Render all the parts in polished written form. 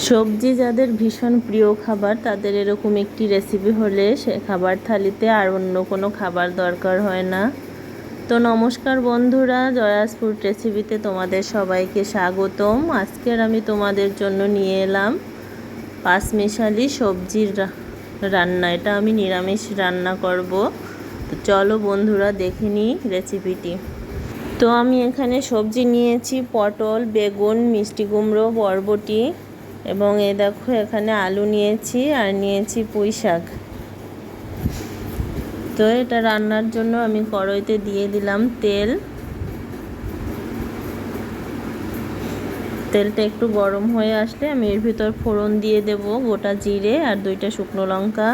সবজি যাদের ভীষণ প্রিয় খাবার তাদের এরকম একটি রেসিপি হলে সে খাবার থালিতে আর অন্য কোনো খাবার দরকার হয় না। তো নমস্কার বন্ধুরা, জয়াস ফুড রেসিপিতে তোমাদের সবাইকে স্বাগতম। আজকের আমি তোমাদের জন্য নিয়ে এলাম পাঁচমিশালি সবজির রান্না। এটা আমি নিরামিষ রান্না করব। তো চলো বন্ধুরা দেখে নিই রেসিপিটি। তো আমি এখানে সবজি নিয়েছি পটল, বেগুন, মিষ্টি কুমড়ো, বরবটি এবং এই দেখো এখানে আলু নিয়েছি আর নিয়েছি পুঁই শাক। তো এটা রান্নার জন্য আমি কড়াইতে দিয়ে দিলাম তেল। তেলটা একটু গরম হয়ে আসলে আমি এর ভিতর ফোড়ন দিয়ে দেব গোটা জিরে আর 2টা শুকনো লঙ্কা।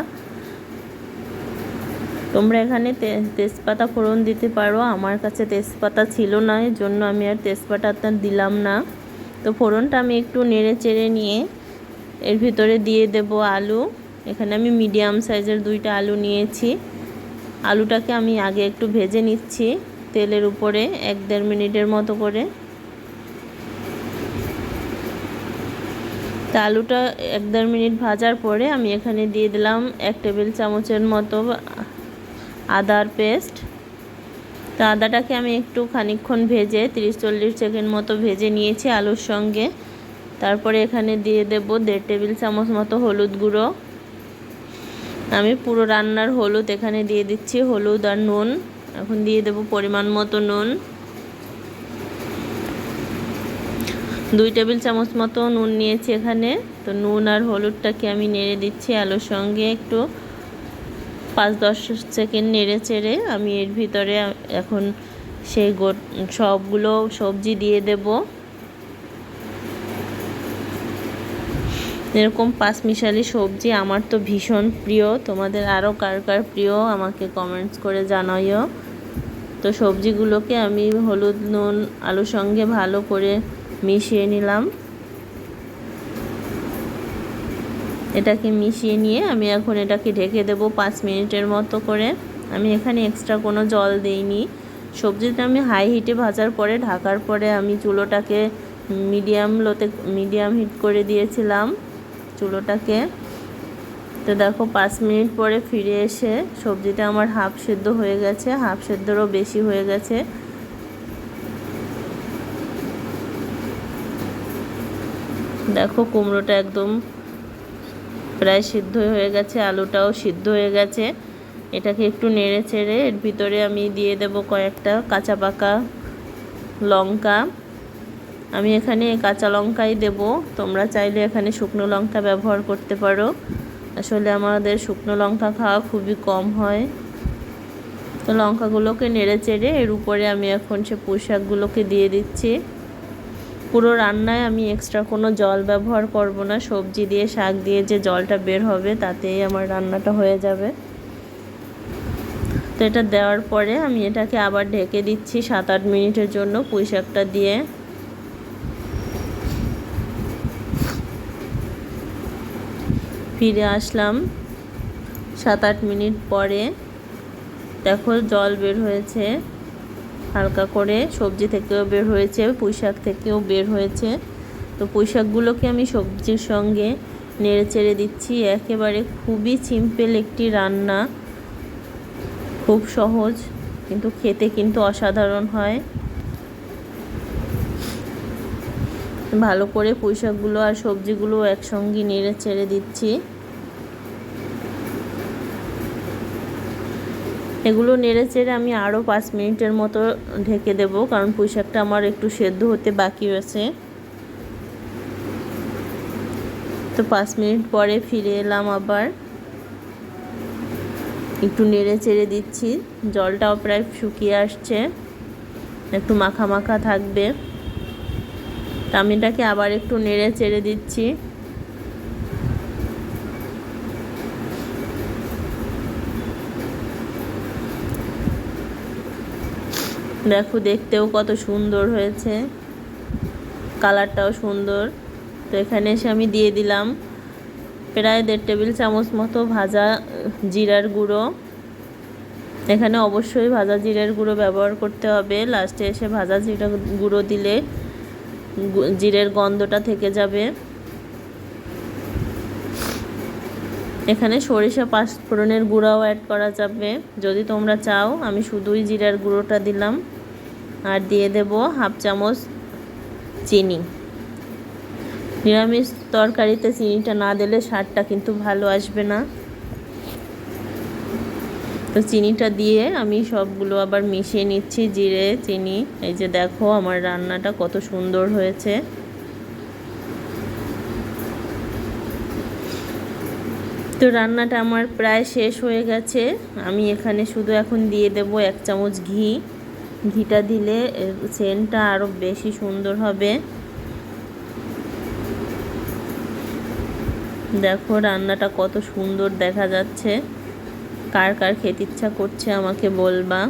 তোমরা এখানে তেজপাতা ফোড়ন দিতে পারো, আমার কাছে তেজপাতা ছিল না, এর জন্য আমি আর তেজপাতাটা দিলাম না। তো ফোড়নটা আমি একটু নেড়ে চেড়ে নিয়ে এর ভিতরে দিয়ে দেব আলু। এখানে আমি মিডিয়াম সাইজের 2টা আলু নিয়েছি। আলুটাকে আমি আগে একটু ভেজে নিচ্ছি তেলের উপরে 1-1.5 মিনিটের মতো করে। তা আলুটা 1-1.5 মিনিট ভাজার পরে আমি এখানে দিয়ে দিলাম 1 টেবিল চামচের মতো আদার পেস্ট। তো আদাটাকে আমি একটু খানিকক্ষণ ভেজে 30-40 সেকেন্ড মতো ভেজে নিয়েছি আলুর সঙ্গে। তারপরে এখানে দিয়ে দেব 1.5 টেবিল চামচ মতো হলুদ গুঁড়ো। আমি পুরো রান্নার হলুদ এখানে দিয়ে দিচ্ছি, হলুদ আর নুন। এখন দিয়ে দেব পরিমাণ মতো নুন, 2 টেবিল চামচ মতো নুন নিয়েছি এখানে। তো নুন আর হলুদটাকে আমি নেড়ে দিচ্ছি আলুর সঙ্গে একটু 5-10 সেকেন্ড নেড়ে চেড়ে আমি এর ভিতরে এখন সেই সবগুলো সবজি দিয়ে দেব। এরকম পাঁচমিশালি সবজি আমার তো ভীষণ প্রিয়। তোমাদের আরও কার কার প্রিয় আমাকে কমেন্টস করে জানাইও। তো সবজিগুলোকে আমি হলুদ নুন আলুর সঙ্গে ভালো করে মিশিয়ে নিলাম। এটাকে মিশিয়ে নিয়ে আমি এখন এটাকে ঢেকে দেব 5 মিনিটের মতো করে। আমি এখানে এক্সট্রা কোনো জল দেইনি। সবজিটা আমি হাই হিটে ভাজার পরে ঢাকার পরে আমি চুলোটাকে মিডিয়াম হিট করে দিয়েছিলাম চুলোটাকে। তো দেখো 5 মিনিট পরে ফিরে এসে সবজিটা আমার হাফ সেদ্ধ হয়ে গেছে, হাফ সেদ্ধরও বেশি হয়ে গেছে। দেখো কুমড়োটা একদম প্রায় সিদ্ধ হয়ে গেছে, আলুটাও সিদ্ধ হয়ে গেছে। এটাকে একটু নেড়ে চেড়ে এর ভিতরে আমি দিয়ে দেব কয়েকটা কাঁচা পাকা লঙ্কা। আমি এখানে কাঁচা লঙ্কাই দেব, তোমরা চাইলে এখানে শুকনো লঙ্কা ব্যবহার করতে পারো। আসলে আমাদের শুকনো লঙ্কা খাওয়া খুবই কম হয়। তো লঙ্কাগুলোকে নেড়ে চেড়ে এর উপরে আমি এখন সে পুঁই শাকগুলোকে দিয়ে দিচ্ছি। পুরো রান্নায় আমি এক্সট্রা কোনো জল ব্যবহার করব না, সবজি দিয়ে শাক দিয়ে যে জলটা বের হবে তাতেই আমার রান্নাটা হয়ে যাবে। তো এটা দেওয়ার পরে আমি এটাকে আবার ঢেকে দিচ্ছি 7-8 মিনিটের জন্য পুঁই শাকটা দিয়ে। ফিরে আসলাম 7-8 মিনিট পরে। দেখো জল বের হয়েছে হালকা করে, সবজি থেকেও বের হয়েছে, পুঁই শাক থেকেও বের হয়েছে। তো পুঁই শাকগুলোকে আমি সবজির সঙ্গে নেড়ে চেড়ে দিচ্ছি। একেবারে খুবই সিম্পল একটি রান্না, খুব সহজ, কিন্তু খেতে কিন্তু অসাধারণ হয়। ভালো করে পুঁই শাকগুলো আর সবজিগুলো একসঙ্গে নেড়ে চেড়ে দিচ্ছি। এগুলো নেড়ে চেড়ে আমি আরও 5 মিনিটের মতো ঢেকে দেব, কারণ পুঁই শাকটা আমার একটু সেদ্ধ হতে বাকি আছে। তো 5 মিনিট পরে ফিরে এলাম, আবার একটু নেড়ে চেড়ে দিচ্ছি। জলটাও প্রায় শুকিয়ে আসছে, একটু মাখা মাখা থাকবে। আমি এটাকে আবার একটু নেড়ে চেড়ে দিচ্ছি। দেখো দেখতেও কত সুন্দর হয়েছে, কালারটাও সুন্দর। তো এখানে এসে আমি দিয়ে দিলাম প্রায় 1.5 টেবিল চামচ মতো ভাজা জিরার গুঁড়ো। এখানে অবশ্যই ভাজা জিরার গুঁড়ো ব্যবহার করতে হবে। লাস্টে এসে ভাজা জিরা গুঁড়ো দিলে জিরের গন্ধটা থেকে যাবে। এখানে সরিষা পাঁচফোড়নের গুঁড়াও অ্যাড করা যাবে যদি তোমরা চাও। আমি শুধুই জিরার গুঁড়োটা দিলাম। আর দিয়ে দেব হাফ চামচ চিনি। নিরামিষ তরকারিতে চিনিটা না দিলে স্বাদটা কিন্তু ভালো আসবে না। তো চিনিটা দিয়ে আমি সবগুলো আবার মিশিয়ে নিচ্ছি, জিরে চিনি। এই যে দেখো আমার রান্নাটা কত সুন্দর হয়েছে। তো রান্নাটা আমার প্রায় শেষ হয়ে গেছে। আমি এখানে শুধু এখন দিয়ে দেব 1 চামচ ঘি। ঘিটা দিলে সেন্টটা আরও বেশি সুন্দর হবে। দেখো রান্নাটা কত সুন্দর দেখা যাচ্ছে। কার কার খেতে ইচ্ছা করছে আমাকে বলবা।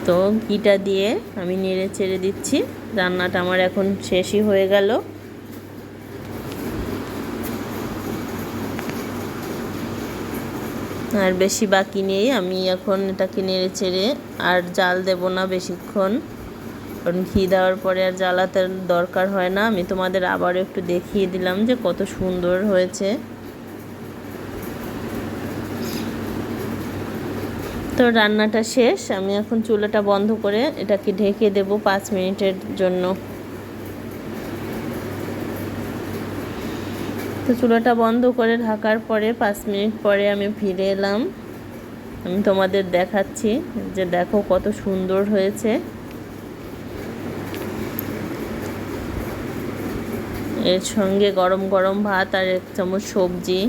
তো ঘিটা দিয়ে আমি নেড়ে চেড়ে দিচ্ছি। রান্নাটা আমার এখন শেষই হয়ে গেল। আর বেশি বাকি নেই। আমি এখন এটাকে নেড়ে চেড়ে আর জাল দেব না বেশিক্ষণ, কারণ ঘি দেওয়ার পরে আর জ্বালাতে দরকার হয় না। আমি তোমাদের আবারও একটু দেখিয়ে দিলাম যে কত সুন্দর হয়েছে। তো রান্নাটা শেষ। আমি এখন চুলাটা বন্ধ করে এটাকে ঢেকে দেব 5 মিনিটের জন্য। তো চুলাটা বন্ধ করে ঢাকার পরে 5 মিনিট পরে আমি ফিরে এলাম। আমি তোমাদের দেখাচ্ছি যে দেখো কত সুন্দর হয়েছে। এর সঙ্গে গরম গরম ভাত আর 1 চামচ সবজি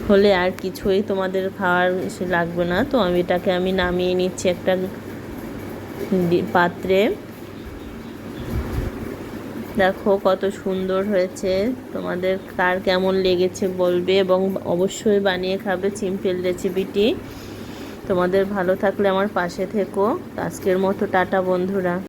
হলে আর কিছুই তোমাদের খাওয়ার লাগবে না। তো এটাকে আমি নামিয়ে নিচ্ছি একটা পাত্রে। দেখো কত সুন্দর হয়েছে। তোমাদের কার কেমন লেগেছে বলবে এবং অবশ্যই বানিয়ে খাবে সিম্পল রেসিপিটি। তোমাদের ভালো থাকলে আমার পাশে থেকো। আজকের মতো টাটা বন্ধুরা।